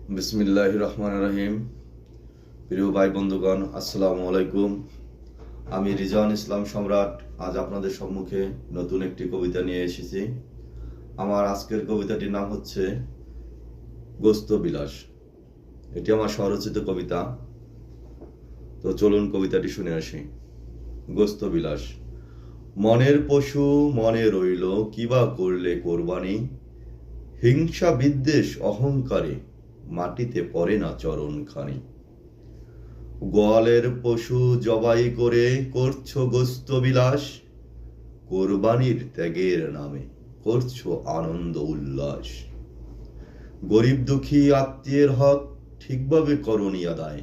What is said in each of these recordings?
বিসমিল্লাহির রহমানির রহিম। প্রিয় ভাই বন্ধুগণ, আসসালামু আলাইকুম। আমি রিজওয়ান ইসলাম সম্রাট আজ আপনাদের সম্মুখে নতুন একটি কবিতা নিয়ে এসেছি। আমার আজকের কবিতাটির নাম হচ্ছে গোস্ত বিলাস। এটি আমার স্বরচিত কবিতা। তো চলুন কবিতাটি শুনে আসি। গোস্ত বিলাস। মনের পশু মনে রইল, কিবা করলে কোরবানি, হিংসা বিদ্বেষ অহংকারে মাটিতে পড়ে না চরণখানি। গোয়ালের পশু জবাই করে করছো গোস্ত বিলাস, কোরবানির ত্যাগের নামে করছো আনন্দ উল্লাস। গরিব দুঃখী আত্মীয়ের হক ঠিকভাবে করনি আদায়,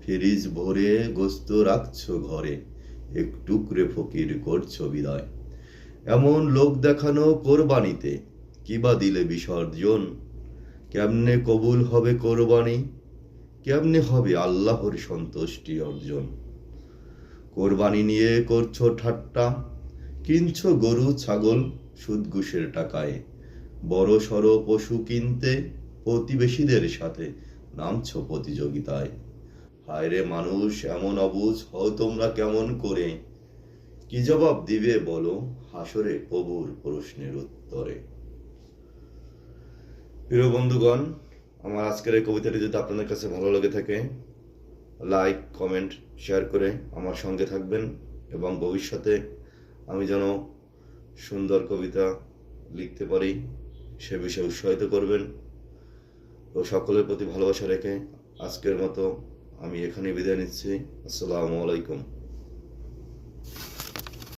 ফ্রিজ ভরে গোস্ত রাখছো ঘরে, এক টুকরে ফকির করছো বিদায়। এমন লোক দেখানো কোরবানিতে কিবা দিলে বিসর্জন, কেমনে কবুল হবে কোরবানি, কেমনে হবে আল্লাহর সন্তুষ্টি অর্জন। কোরবানি নিয়ে করছো ঠাট্টা, কিনছো গরু ছাগল সুদ ঘুষের টাকায়, বড় সড়ো পশু কিনতে প্রতিবেশীদের সাথে নামছো প্রতিযোগিতায়। হায় রে মানুষ এমন অবুঝ, হও তোমরা কেমন করে, কি জবাব দিবে বলো হাসরে প্রভুর প্রশ্নের উত্তরে। প্রিয় বন্ধুগণ, আমার আজকের এই কবিতাটি যদি আপনাদের কাছে ভালো লেগে থাকে, লাইক কমেন্ট শেয়ার করে আমার সঙ্গে থাকবেন এবং ভবিষ্যতে আমি যেন সুন্দর কবিতা লিখতে পারি সে বিষয়ে উৎসাহিত করবেন। তো সকলের প্রতি ভালোবাসা রেখে আজকের মতো আমি এখানে বিদায় নিচ্ছি। আসসালামু আলাইকুম।